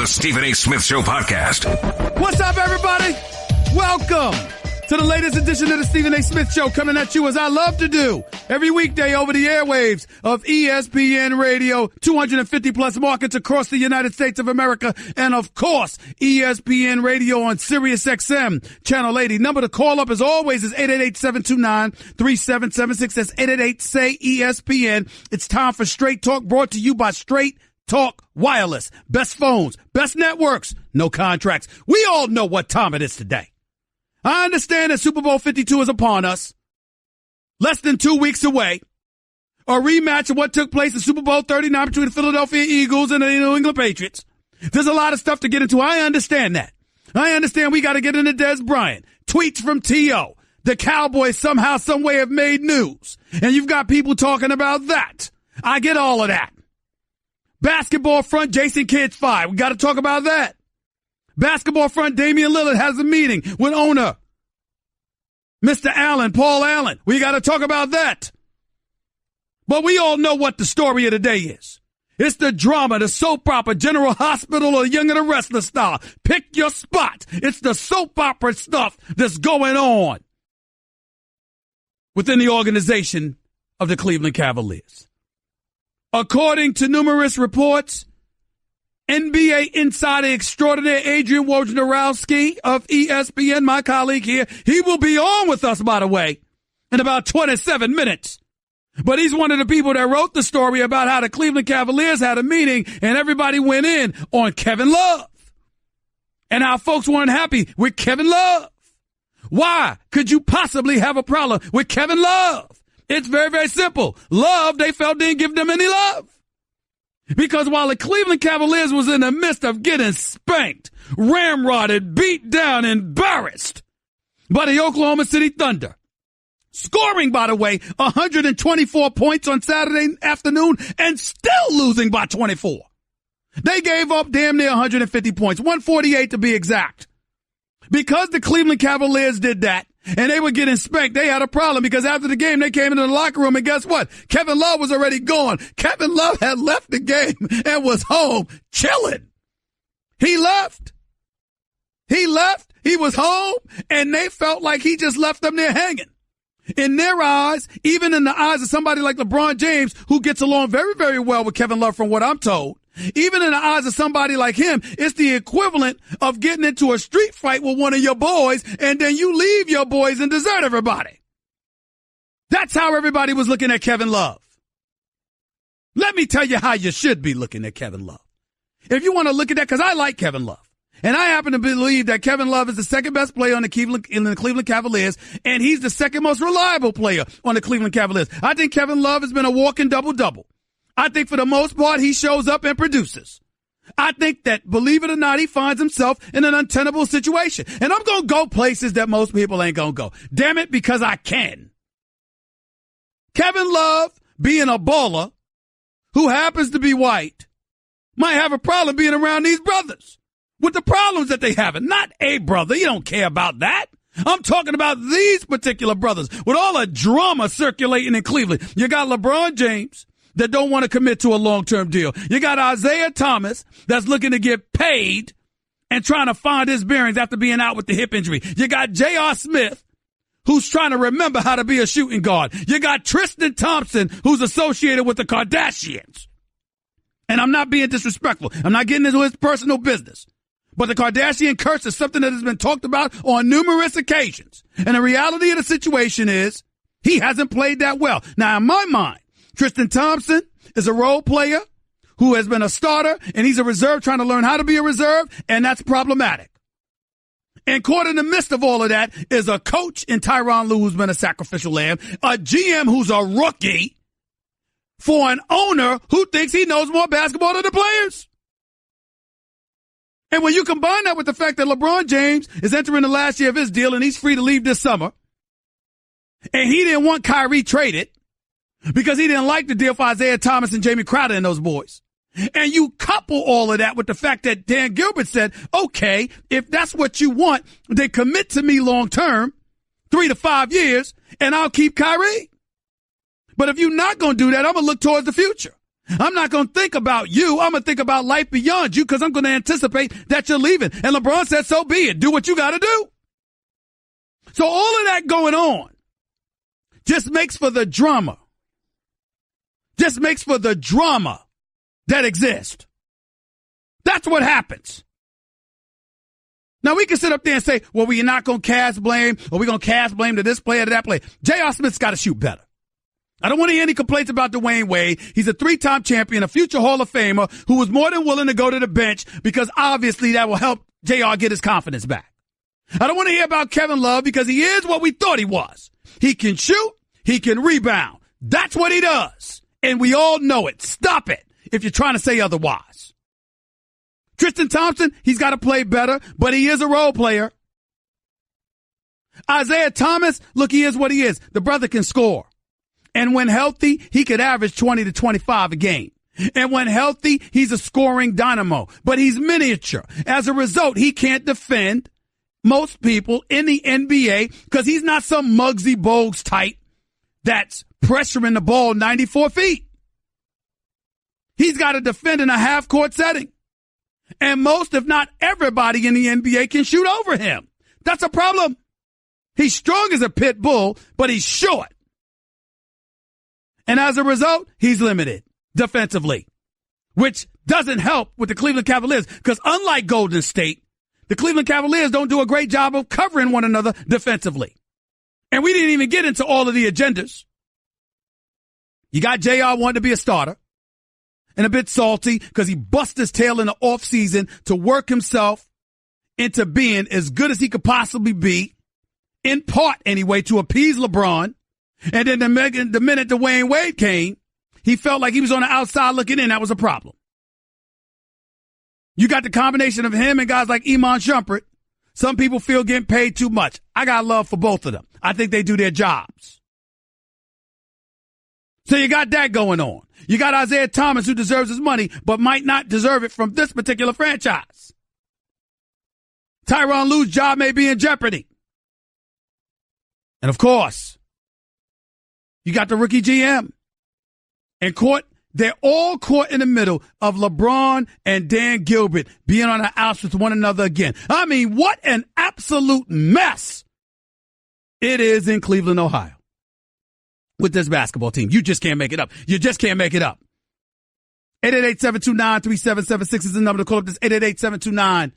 the Stephen A. Smith Show podcast. What's up, everybody? Welcome to the latest edition of the Stephen A. Smith Show, coming at you as I love to do every weekday over the airwaves of ESPN Radio, 250 plus markets across the United States of America, and of course, ESPN Radio on Sirius XM, Channel 80. Number to call up as always is 888-729-3776. That's 888-SAY-ESPN. It's time for Straight Talk, brought to you by Straight Talk Wireless. Best phones, best networks, no contracts. We all know what time it is today. I understand that Super Bowl 52 is upon us. Less than 2 weeks away. A rematch of what took place in Super Bowl 39 between the Philadelphia Eagles and the New England Patriots. There's a lot of stuff to get into. I understand that. I understand we got to get into Dez Bryant. Tweets from T.O. The Cowboys somehow, some way have made news. And you've got people talking about that. I get all of that. Basketball front, Jason Kidd's fired. We got to talk about that. Basketball front, Damian Lillard has a meeting with owner Mr. Allen, Paul Allen. We got to talk about that. But we all know what the story of the day is. It's the drama, the soap opera, General Hospital or Young and the Restless style. Pick your spot. It's the soap opera stuff that's going on within the organization of the Cleveland Cavaliers. According to numerous reports, NBA insider extraordinaire Adrian Wojnarowski of ESPN, my colleague here, he will be on with us, by the way, in about 27 minutes. But he's one of the people that wrote the story about how the Cleveland Cavaliers had a meeting and everybody went in on Kevin Love and how folks weren't happy with Kevin Love. Why could you possibly have a problem with Kevin Love? It's very, very simple. Love, they felt, didn't give them any love. Because while the Cleveland Cavaliers was in the midst of getting spanked, ramrodded, beat down, embarrassed by the Oklahoma City Thunder, scoring, by the way, 124 points on Saturday afternoon and still losing by 24. They gave up damn near 150 points, 148 to be exact. Because the Cleveland Cavaliers did that, and they were getting spanked, they had a problem because after the game, they came into the locker room and guess what? Kevin Love was already gone. Kevin Love had left the game and was home chilling. He left. He was home and they felt like he just left them there hanging. In their eyes, even in the eyes of somebody like LeBron James, who gets along very, very well with Kevin Love from what I'm told, even in the eyes of somebody like him, it's the equivalent of getting into a street fight with one of your boys and then you leave your boys and desert everybody. That's how everybody was looking at Kevin Love. Let me tell you how you should be looking at Kevin Love. If you want to look at that, because I like Kevin Love. And I happen to believe that Kevin Love is the second best player on the Cleveland Cavaliers, and he's the second most reliable player on the Cleveland Cavaliers. I think Kevin Love has been a walking double-double. I think for the most part, he shows up and produces. I think that, believe it or not, he finds himself in an untenable situation. And I'm going to go places that most people ain't going to go. Damn it, because I can. Kevin Love, being a baller who happens to be white, might have a problem being around these brothers with the problems that they have. Not a brother. You don't care about that. I'm talking about these particular brothers with all the drama circulating in Cleveland. You got LeBron James that don't want to commit to a long-term deal. You got Isaiah Thomas that's looking to get paid and trying to find his bearings after being out with the hip injury. You got J.R. Smith, who's trying to remember how to be a shooting guard. You got Tristan Thompson, who's associated with the Kardashians. And I'm not being disrespectful. I'm not getting into his personal business. But the Kardashian curse is something that has been talked about on numerous occasions. And the reality of the situation is he hasn't played that well. Now, in my mind, Tristan Thompson is a role player who has been a starter, and he's a reserve trying to learn how to be a reserve, and that's problematic. And caught in the midst of all of that is a coach in Tyronn Lue who's been a sacrificial lamb, a GM who's a rookie, for an owner who thinks he knows more basketball than the players. And when you combine that with the fact that LeBron James is entering the last year of his deal and he's free to leave this summer, and he didn't want Kyrie traded because he didn't like the deal for Isaiah Thomas and Jamie Crowder and those boys. And you couple all of that with the fact that Dan Gilbert said, okay, if that's what you want, then commit to me long term, 3 to 5 years, and I'll keep Kyrie. But if you're not going to do that, I'm going to look towards the future. I'm not going to think about you. I'm going to think about life beyond you because I'm going to anticipate that you're leaving. And LeBron said, so be it. Do what you got to do. So all of that going on just makes for the drama. Just makes for the drama that exists. That's what happens. Now, we can sit up there and say, well, we're not going to cast blame, or we're going to cast blame to this player, to that player. J.R. Smith's got to shoot better. I don't want to hear any complaints about Dwayne Wade. He's a 3-time champion, a future Hall of Famer who was more than willing to go to the bench because obviously that will help J.R. get his confidence back. I don't want to hear about Kevin Love because he is what we thought he was. He can shoot. He can rebound. That's what he does. And we all know it. Stop it if you're trying to say otherwise. Tristan Thompson, he's got to play better, but he is a role player. Isaiah Thomas, look, he is what he is. The brother can score. And when healthy, he could average 20 to 25 a game. And when healthy, he's a scoring dynamo. But he's miniature. As a result, he can't defend most people in the NBA because he's not some Muggsy Bogues type that's pressuring the ball 94 feet. He's got to defend in a half-court setting. And most, if not everybody in the NBA can shoot over him. That's a problem. He's strong as a pit bull, but he's short. And as a result, he's limited defensively, which doesn't help with the Cleveland Cavaliers because unlike Golden State, the Cleveland Cavaliers don't do a great job of covering one another defensively. And we didn't even get into all of the agendas. You got JR wanting to be a starter and a bit salty because he bust his tail in the offseason to work himself into being as good as he could possibly be, in part anyway, to appease LeBron. And then the minute Dwayne Wade came, he felt like he was on the outside looking in. That was a problem. You got the combination of him and guys like Iman Shumpert. Some people feel getting paid too much. I got love for both of them. I think they do their jobs. So you got that going on. You got Isaiah Thomas, who deserves his money, but might not deserve it from this particular franchise. Tyronn Lue's job may be in jeopardy. And of course, you got the rookie GM. And they're all caught in the middle of LeBron and Dan Gilbert being on the outs with one another again. I mean, what an absolute mess it is in Cleveland, Ohio, with this basketball team. You just can't make it up. You just can't make it up. 888-729-3776 is the number to call up. This 888-729-3776,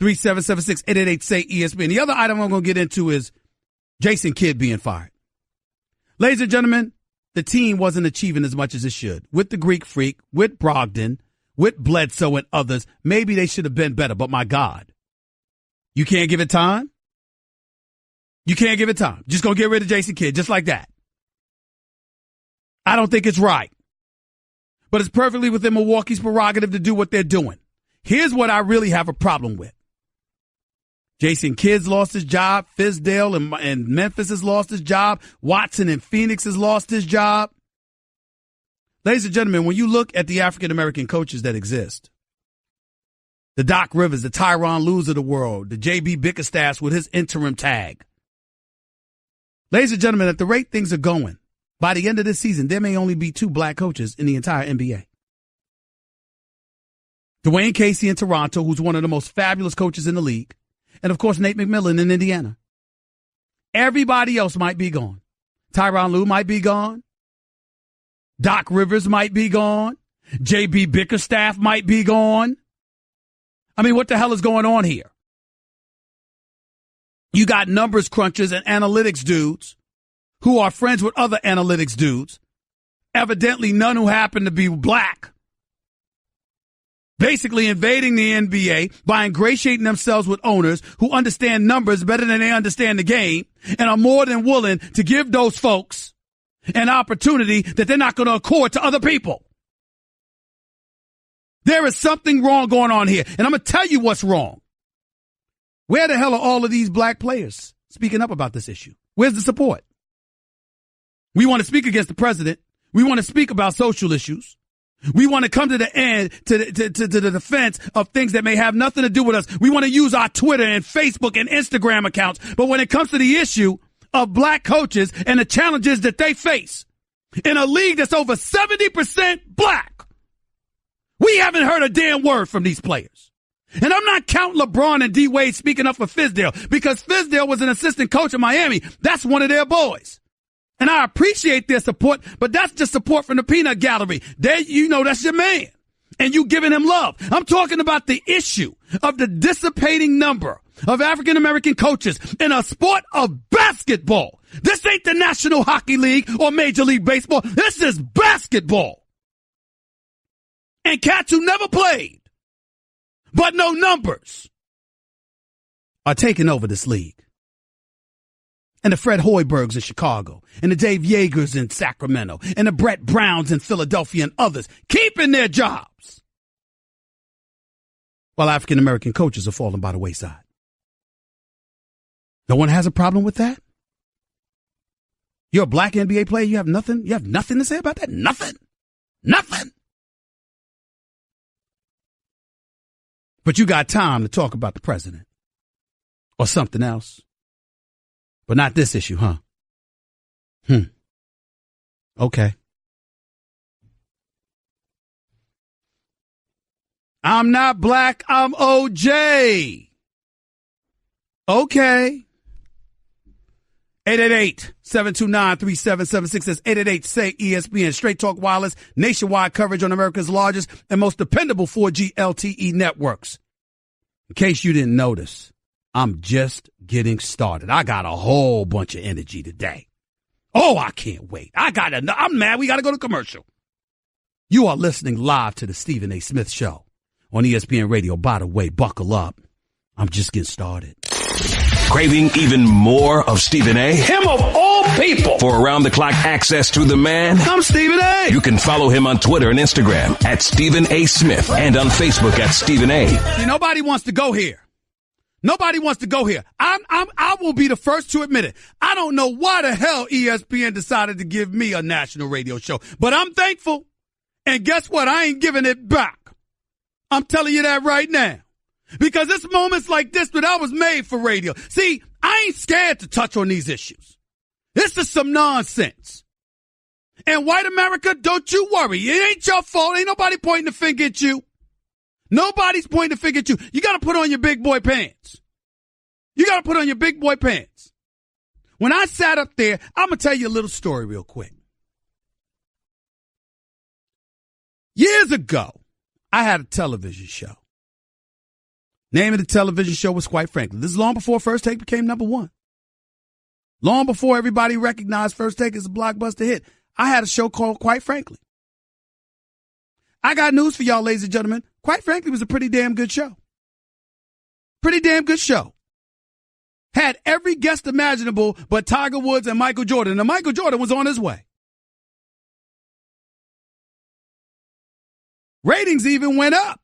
888-SAY-ESPN. The other item I'm going to get into is Jason Kidd being fired. Ladies and gentlemen, the team wasn't achieving as much as it should. With the Greek Freak, with Brogdon, with Bledsoe and others, maybe they should have been better, but my God. You can't give it time? You can't give it time. Just going to get rid of Jason Kidd, just like that. I don't think it's right. But it's perfectly within Milwaukee's prerogative to do what they're doing. Here's what I really have a problem with. Jason Kidd's lost his job. Fizdale and Memphis has lost his job. Watson and Phoenix has lost his job. Ladies and gentlemen, when you look at the African-American coaches that exist, the Doc Rivers, the Tyronn Lues of the world, the J.B. Bickerstaffs with his interim tag. Ladies and gentlemen, at the rate things are going, by the end of this season, there may only be 2 black coaches in the entire NBA. Dwayne Casey in Toronto, who's one of the most fabulous coaches in the league. And, of course, Nate McMillan in Indiana. Everybody else might be gone. Tyronn Lue might be gone. Doc Rivers might be gone. J.B. Bickerstaff might be gone. I mean, what the hell is going on here? You got numbers crunchers and analytics dudes who are friends with other analytics dudes, evidently none who happen to be black, basically invading the NBA by ingratiating themselves with owners who understand numbers better than they understand the game and are more than willing to give those folks an opportunity that they're not going to accord to other people. There is something wrong going on here, and I'm going to tell you what's wrong. Where the hell are all of these black players speaking up about this issue? Where's the support? We want to speak against the president. We want to speak about social issues. We want to come to the end, to the defense of things that may have nothing to do with us. We want to use our Twitter and Facebook and Instagram accounts. But when it comes to the issue of black coaches and the challenges that they face, in a league that's over 70% black. We haven't heard a damn word from these players. And I'm not counting LeBron and D Wade speaking up for Fizdale, because Fizdale was an assistant coach in Miami. That's one of their boys. And I appreciate their support, but that's just support from the peanut gallery. That's your man. And you giving him love. I'm talking about the issue of the dissipating number of African-American coaches in a sport of basketball. This ain't the National Hockey League or Major League Baseball. This is basketball. And cats who never played, but no numbers, are taking over this league. And the Fred Hoibergs in Chicago, and the Dave Yeagers in Sacramento, and the Brett Browns in Philadelphia, and others keeping their jobs, while African-American coaches are falling by the wayside. No one has a problem with that? You're a black NBA player, you have nothing to say about that? Nothing. But you got time to talk about the president or something else. But not this issue, huh? Okay. I'm not black, I'm OJ. Okay. 888-729-3776. That's 888-SAY-ESPN. Straight Talk Wireless. Nationwide coverage on America's largest and most dependable 4G LTE networks. In case you didn't notice, I'm just getting started. I got a whole bunch of energy today. Oh, I can't wait. I'm mad. We got to go to commercial. You are listening live to the Stephen A. Smith Show on ESPN Radio. By the way, buckle up. I'm just getting started. Craving even more of Stephen A? Him of all people. For around-the-clock access to the man? I'm Stephen A. You can follow him on Twitter and Instagram at Stephen A. Smith and on Facebook at Stephen A. See, nobody wants to go here. Nobody wants to go here. I will be the first to admit it. I don't know why the hell ESPN decided to give me a national radio show, but I'm thankful. And guess what? I ain't giving it back. I'm telling you that right now. Because it's moments like this that I was made for radio. See, I ain't scared to touch on these issues. This is some nonsense. And white America, don't you worry. It ain't your fault. Ain't nobody pointing the finger at you. Nobody's pointing the finger at you. You got to put on your big boy pants. You got to put on your big boy pants. When I sat up there, I'm going to tell you a little story real quick. Years ago, I had a television show. Name of the television show was Quite Frankly. This is long before First Take became number one. Long before everybody recognized First Take as a blockbuster hit. I had a show called Quite Frankly. I got news for y'all, ladies and gentlemen. Quite Frankly was a pretty damn good show. Pretty damn good show. Had every guest imaginable but Tiger Woods and Michael Jordan. And Michael Jordan was on his way. Ratings even went up.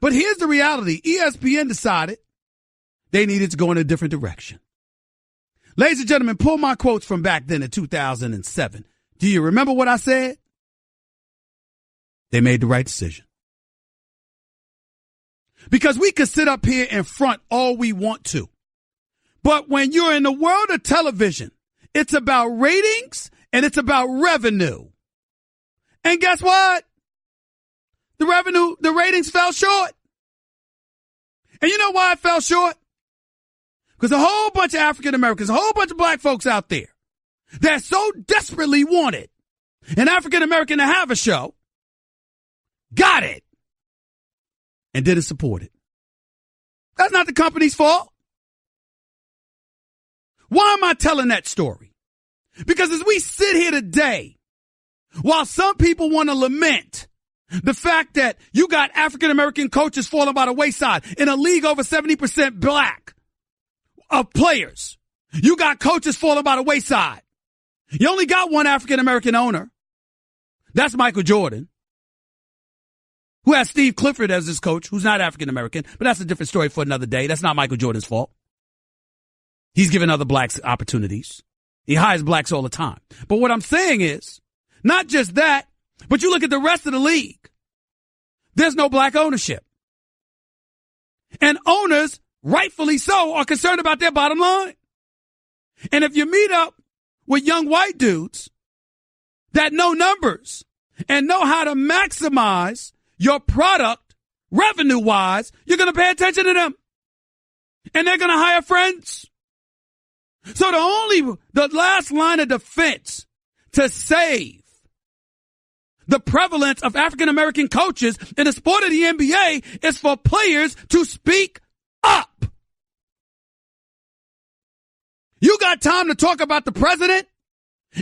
But here's the reality. ESPN decided they needed to go in a different direction. Ladies and gentlemen, pull my quotes from back then in 2007. Do you remember what I said? They made the right decision. Because we could sit up here and front all we want to. But when you're in the world of television, it's about ratings and it's about revenue. And guess what? The ratings fell short. And you know why it fell short? Because a whole bunch of African Americans, a whole bunch of black folks out there that so desperately wanted an African American to have a show, got it, and didn't support it. That's not the company's fault. Why am I telling that story? Because as we sit here today, while some people want to lament the fact that you got African-American coaches falling by the wayside in a league over 70% black of players. You got coaches falling by the wayside. You only got one African-American owner. That's Michael Jordan, who has Steve Clifford as his coach, who's not African-American, but that's a different story for another day. That's not Michael Jordan's fault. He's giving other blacks opportunities. He hires blacks all the time. But what I'm saying is, not just that, but you look at the rest of the league. There's no black ownership. And owners, rightfully so, are concerned about their bottom line. And if you meet up with young white dudes that know numbers and know how to maximize your product revenue-wise, you're going to pay attention to them. And they're going to hire friends. So the last line of defense to save the prevalence of African-American coaches in the sport of the NBA is for players to speak up. You got time to talk about the president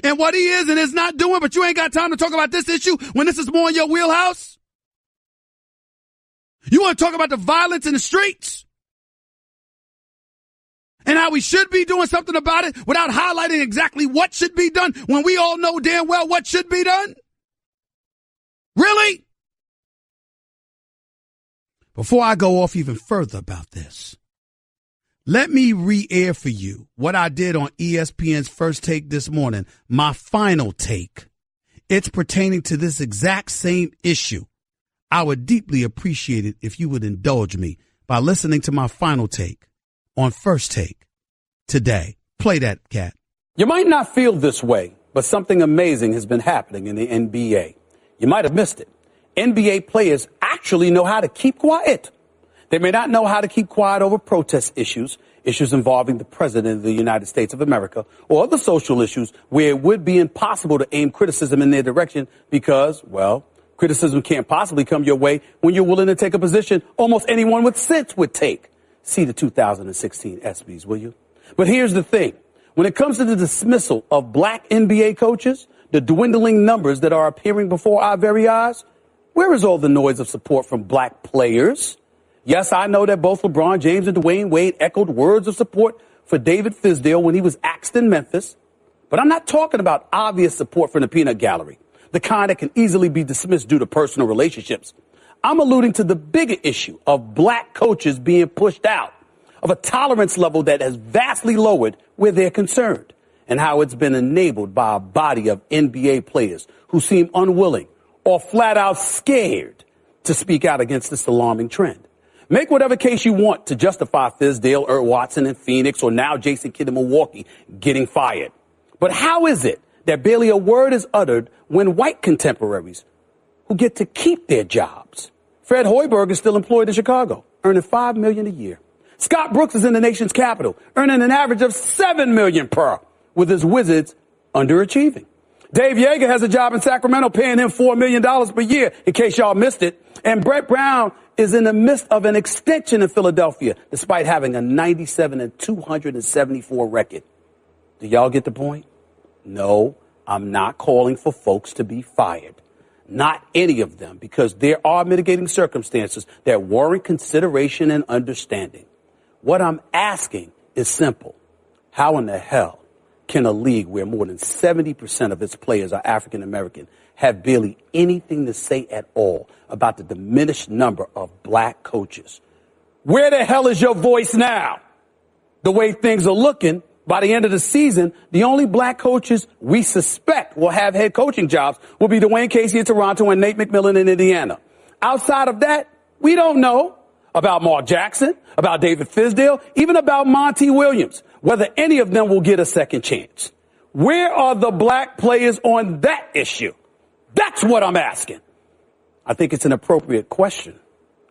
and what he is and is not doing, but you ain't got time to talk about this issue when this is more in your wheelhouse? You want to talk about the violence in the streets and how we should be doing something about it without highlighting exactly what should be done when we all know damn well what should be done? Really? Before I go off even further about this, let me re-air for you what I did on ESPN's First Take this morning, my final take. It's pertaining to this exact same issue. I would deeply appreciate it if you would indulge me by listening to my final take on First Take today. Play that, Cat. You might not feel this way, but something amazing has been happening in the NBA. You might have missed it. NBA players actually know how to keep quiet. They may not know how to keep quiet over protest issues involving the president of the United States of America, or other social issues where it would be impossible to aim criticism in their direction because, well, criticism can't possibly come your way when you're willing to take a position almost anyone with sense would take. See the 2016 ESPYs, will you? But here's the thing. When it comes to the dismissal of black NBA coaches, the dwindling numbers that are appearing before our very eyes, where is all the noise of support from black players? Yes, I know that both LeBron James and Dwayne Wade echoed words of support for David Fizdale when he was axed in Memphis. But I'm not talking about obvious support from the peanut gallery, the kind that can easily be dismissed due to personal relationships. I'm alluding to the bigger issue of black coaches being pushed out, of a tolerance level that has vastly lowered where they're concerned, and how it's been enabled by a body of NBA players who seem unwilling or flat out scared to speak out against this alarming trend. Make whatever case you want to justify Fizdale, Earl Watson in Phoenix, or now Jason Kidd in Milwaukee getting fired. But how is it that barely a word is uttered when white contemporaries who get to keep their jobs? Fred Hoiberg is still employed in Chicago, earning $5 million a year. Scott Brooks is in the nation's capital, earning an average of $7 million per, with his Wizards underachieving. Dave Yeager has a job in Sacramento paying him $4 million per year, in case y'all missed it. And Brett Brown is in the midst of an extension in Philadelphia, despite having a 97-274 record. Do y'all get the point? No, I'm not calling for folks to be fired. Not any of them, because there are mitigating circumstances that warrant consideration and understanding. What I'm asking is simple. How in the hell can a league where more than 70% of its players are African American have barely anything to say at all about the diminished number of black coaches? Where the hell is your voice now? The way things are looking, by the end of the season, the only black coaches we suspect will have head coaching jobs will be Dwayne Casey in Toronto and Nate McMillan in Indiana. Outside of that, we don't know about Mark Jackson, about David Fizdale, even about Monty Williams, whether any of them will get a second chance. Where are the black players on that issue? That's what I'm asking. I think it's an appropriate question,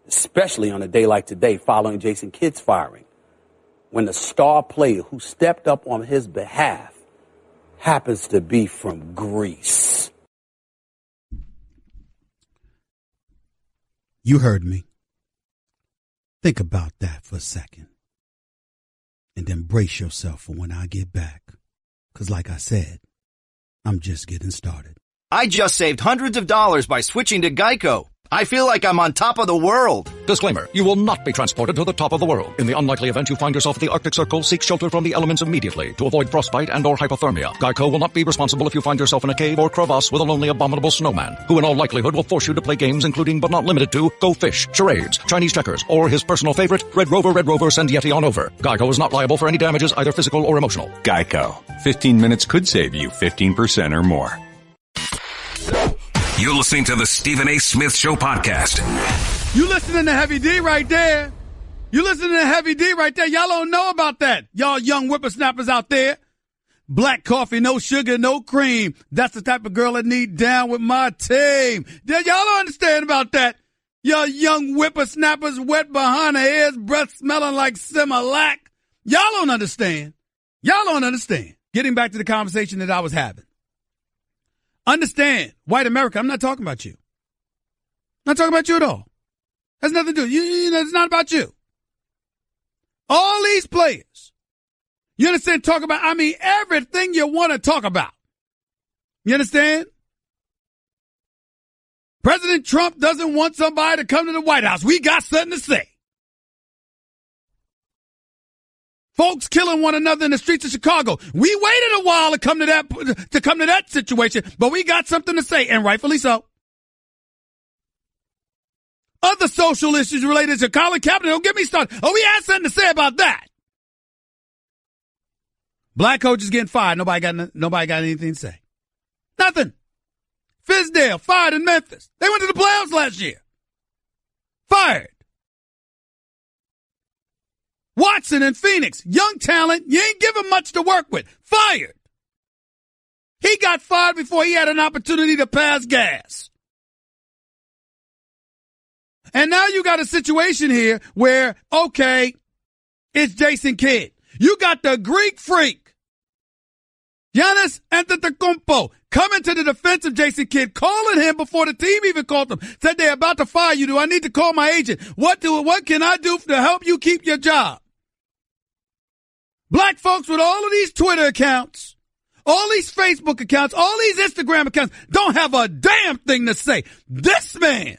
especially on a day like today following Jason Kidd's firing, when the star player who stepped up on his behalf happens to be from Greece. You heard me. Think about that for a second. And then brace yourself for when I get back. Because like I said, I'm just getting started. I just saved hundreds of dollars by switching to Geico. I feel like I'm on top of the world. Disclaimer, you will not be transported to the top of the world. In the unlikely event you find yourself at the Arctic Circle, seek shelter from the elements immediately to avoid frostbite and or hypothermia. Geico will not be responsible if you find yourself in a cave or crevasse with a lonely abominable snowman, who in all likelihood will force you to play games including but not limited to Go Fish, charades, Chinese checkers, or his personal favorite, Red Rover, send Yeti on over. Geico is not liable for any damages, either physical or emotional. Geico. 15 minutes could save you 15% or more. You're listening to the Stephen A. Smith Show podcast. You listening to Heavy D right there. You listening to Heavy D right there. Y'all don't know about that. Y'all young whippersnappers out there. Black coffee, no sugar, no cream. That's the type of girl I need down with my team. Y'all don't understand about that. Y'all young whippersnappers wet behind the ears, breath smelling like Similac. Y'all don't understand. Y'all don't understand. Getting back to the conversation that I was having. Understand, white America, I'm not talking about you. I'm not talking about you at all. Has nothing to do. It's not about you. All these players, you understand, talk about, everything you want to talk about. You understand? President Trump doesn't want somebody to come to the White House. We got something to say. Folks killing one another in the streets of Chicago. We waited a while to come to that situation, but we got something to say, and rightfully so. Other social issues related to Colin Kaepernick, don't get me started. Oh, we had something to say about that. Black coaches getting fired. Nobody got anything to say. Nothing. Fizdale fired in Memphis. They went to the playoffs last year. Fired. Watson in Phoenix, young talent, you ain't give him much to work with. Fired. He got fired before he had an opportunity to pass gas. And now you got a situation here where, okay, it's Jason Kidd. You got the Greek freak, Giannis Antetokounmpo, coming to the defense of Jason Kidd, calling him before the team even called him. Said they're about to fire you. Do I need to call my agent? What can I do to help you keep your job? Black folks with all of these Twitter accounts, all these Facebook accounts, all these Instagram accounts don't have a damn thing to say. This man,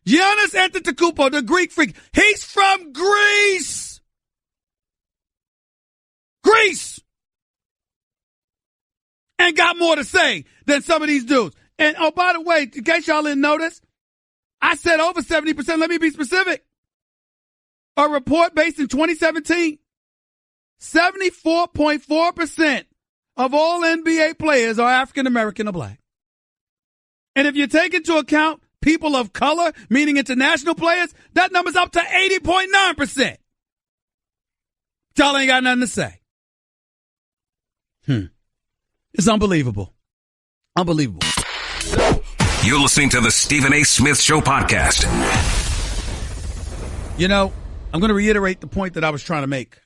Giannis Antetokounmpo, the Greek freak, he's from Greece. Greece. And got more to say than some of these dudes. And, oh, by the way, in case y'all didn't notice, I said over 70%. Let me be specific. A report based in 2017, 74.4% of all NBA players are African American or black. And if you take into account people of color, meaning international players, that number's up to 80.9%. Y'all ain't got nothing to say. It's unbelievable. Unbelievable. You're listening to the Stephen A. Smith Show podcast. You know, I'm going to reiterate the point that I was trying to make.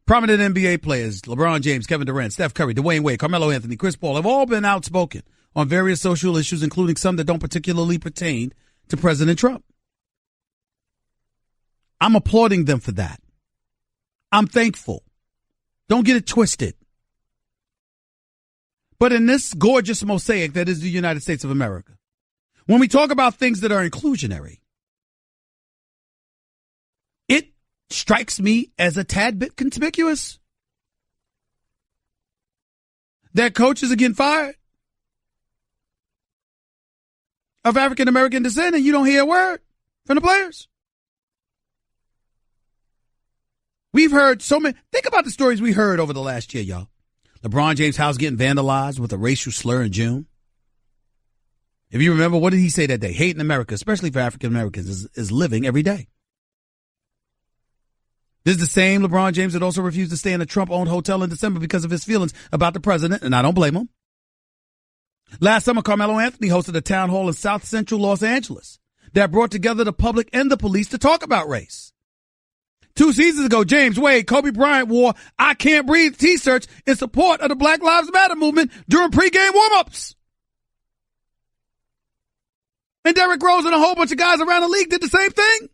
Prominent NBA players, LeBron James, Kevin Durant, Steph Curry, Dwayne Wade, Carmelo Anthony, Chris Paul, have all been outspoken on various social issues, including some that don't particularly pertain to President Trump. I'm applauding them for that. I'm thankful. Don't get it twisted. But in this gorgeous mosaic that is the United States of America, when we talk about things that are inclusionary, it strikes me as a tad bit conspicuous that coaches are getting fired of African American descent and you don't hear a word from the players. We've heard so many. Think about the stories we heard over the last year, y'all. LeBron James' house getting vandalized with a racial slur in June. If you remember, what did he say that day? Hate in America, especially for African Americans, is living every day. This is the same LeBron James that also refused to stay in a Trump-owned hotel in December because of his feelings about the president, and I don't blame him. Last summer, Carmelo Anthony hosted a town hall in South Central Los Angeles that brought together the public and the police to talk about race. 2 seasons ago, James Wade, Kobe Bryant wore I Can't Breathe t-shirts in support of the Black Lives Matter movement during pregame warm-ups. And Derrick Rose and a whole bunch of guys around the league did the same thing.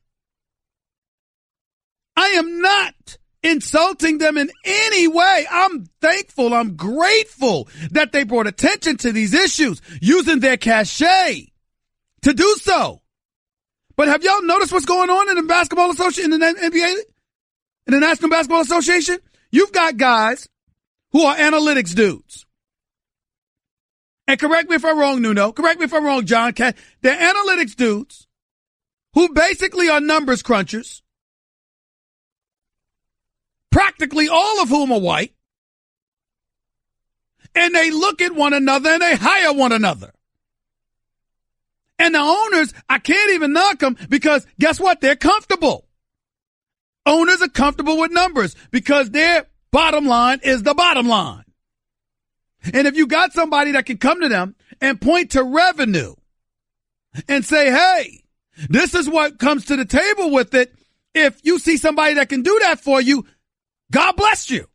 I am not insulting them in any way. I'm thankful, I'm grateful that they brought attention to these issues, using their cachet to do so. But have y'all noticed what's going on in the basketball association, in the NBA, in the National Basketball Association? You've got guys who are analytics dudes. And correct me if I'm wrong, Nuno. Correct me if I'm wrong, John. They're analytics dudes who basically are numbers crunchers, practically all of whom are white. And they look at one another and they hire one another. And the owners, I can't even knock them because guess what? They're comfortable. Owners are comfortable with numbers because they're bottom line is the bottom line. And if you got somebody that can come to them and point to revenue and say, hey, this is what comes to the table with it. If you see somebody that can do that for you, God bless you.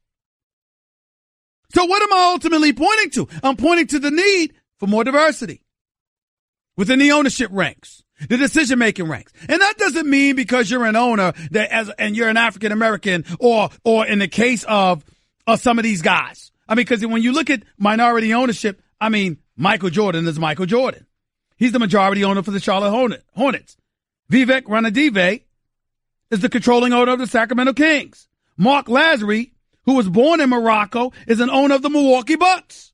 So what am I ultimately pointing to? I'm pointing to the need for more diversity within the ownership ranks, the decision-making ranks. And that doesn't mean because you're an owner and you're an African-American or in the case of some of these guys. I mean, because when you look at minority ownership, I mean, Michael Jordan is Michael Jordan. He's the majority owner for the Charlotte Hornets. Vivek Ranadive is the controlling owner of the Sacramento Kings. Mark Lazary, who was born in Morocco, is an owner of the Milwaukee Bucks.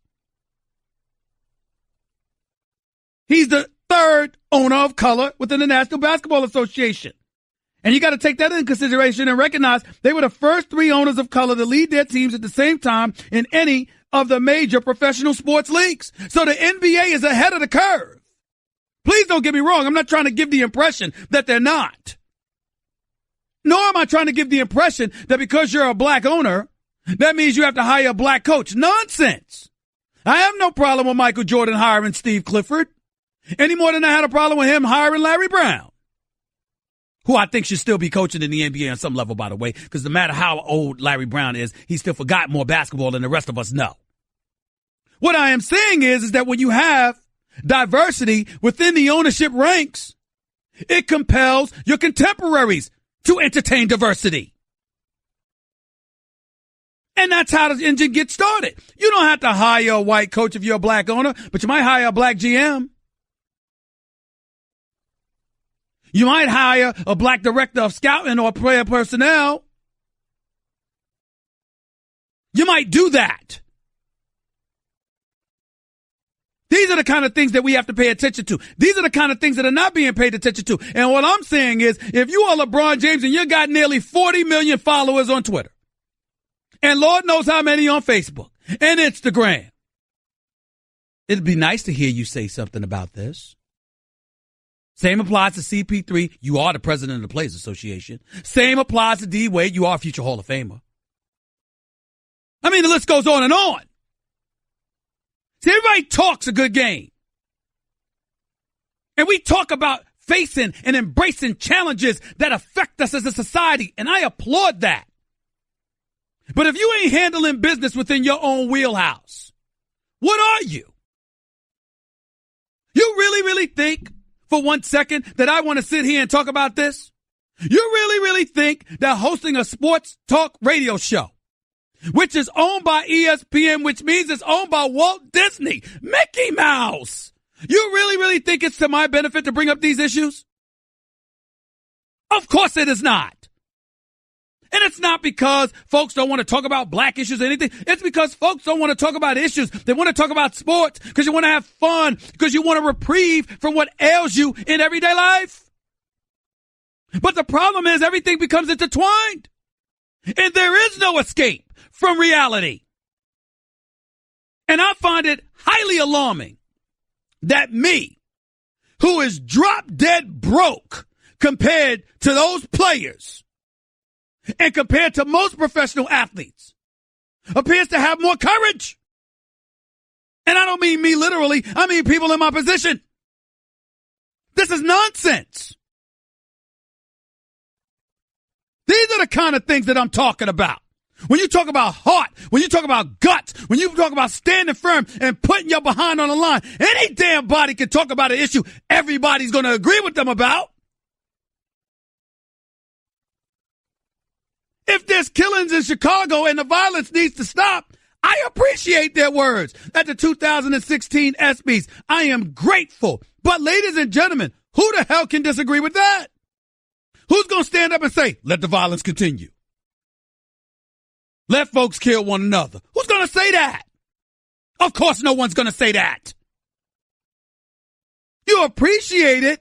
He's the third owner of color within the National Basketball Association. And you got to take that into consideration and recognize they were the first three owners of color to lead their teams at the same time in any of the major professional sports leagues. So the NBA is ahead of the curve. Please don't get me wrong. I'm not trying to give the impression that they're not. Nor am I trying to give the impression that because you're a black owner, that means you have to hire a black coach. Nonsense. I have no problem with Michael Jordan hiring Steve Clifford any more than I had a problem with him hiring Larry Brown, who I think should still be coaching in the NBA on some level, by the way, because no matter how old Larry Brown is, he still forgot more basketball than the rest of us know. What I am saying is that when you have diversity within the ownership ranks, it compels your contemporaries to entertain diversity. And that's how the engine gets started. You don't have to hire a white coach if you're a black owner, but you might hire a black GM. You might hire a black director of scouting or player personnel. You might do that. These are the kind of things that we have to pay attention to. These are the kind of things that are not being paid attention to. And what I'm saying is, if you are LeBron James and you got nearly 40 million followers on Twitter, and Lord knows how many on Facebook and Instagram, it'd be nice to hear you say something about this. Same applies to CP3. You are the president of the Players Association. Same applies to D. Wade. You are a future Hall of Famer. I mean, the list goes on and on. See, everybody talks a good game. And we talk about facing and embracing challenges that affect us as a society, and I applaud that. But if you ain't handling business within your own wheelhouse, what are you? You really think for 1 second that I want to sit here and talk about this? You really think that hosting a sports talk radio show, which is owned by ESPN, which means it's owned by Walt Disney, Mickey Mouse, you really think it's to my benefit to bring up these issues? Of course it is not. And it's not because folks don't want to talk about black issues or anything. It's because folks don't want to talk about issues. They want to talk about sports because you want to have fun, because you want a reprieve from what ails you in everyday life. But the problem is everything becomes intertwined, and there is no escape from reality. And I find it highly alarming that me, who is drop dead broke compared to those players and compared to most professional athletes, appears to have more courage. And I don't mean me literally. I mean people in my position. This is nonsense. These are the kind of things that I'm talking about. When you talk about heart, when you talk about guts, when you talk about standing firm and putting your behind on the line, any damn body can talk about an issue everybody's going to agree with them about. If there's killings in Chicago and the violence needs to stop, I appreciate their words at the 2016 ESPYs. I am grateful. But ladies and gentlemen, who the hell can disagree with that? Who's going to stand up and say, let the violence continue? Let folks kill one another. Who's going to say that? Of course no one's going to say that. You appreciate it,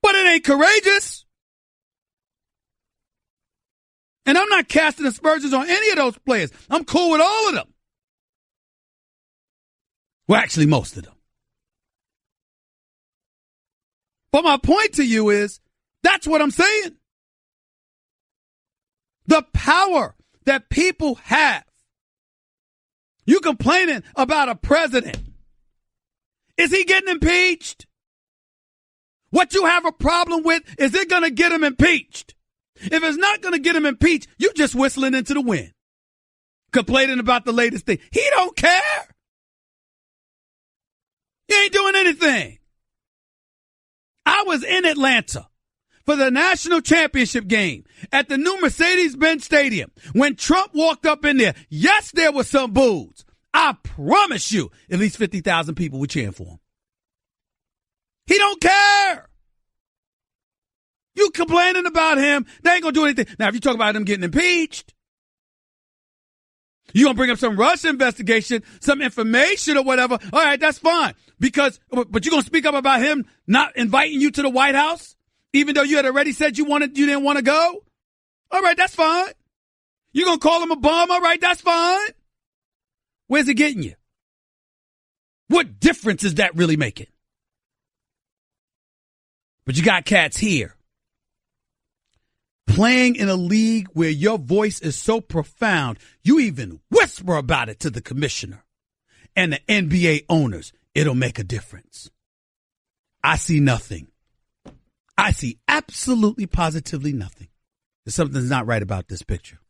but it ain't courageous. And I'm not casting aspersions on any of those players. I'm cool with all of them. Well, actually, most of them. But my point to you is, that's what I'm saying. The power that people have. You complaining about a president. Is he getting impeached? What you have a problem with, is it going to get him impeached? If it's not going to get him impeached, you just whistling into the wind. Complaining about the latest thing. He don't care. You ain't doing anything. I was in Atlanta for the national championship game at the new Mercedes-Benz Stadium when Trump walked up in there. Yes, there was some boos. I promise you, at least 50,000 people were cheering for him. He don't care. You complaining about him, they ain't going to do anything. Now, if you talk about him getting impeached, you going to bring up some Russia investigation, some information or whatever, all right, that's fine. But you're going to speak up about him not inviting you to the White House, even though you had already said you didn't want to go? All right, that's fine. You're going to call him a bum? All right, that's fine. Where's it getting you? What difference is that really making? But you got cats here playing in a league where your voice is so profound, you even whisper about it to the commissioner and the NBA owners. It'll make a difference. I see nothing. I see absolutely, positively nothing. There's something that's not right about this picture.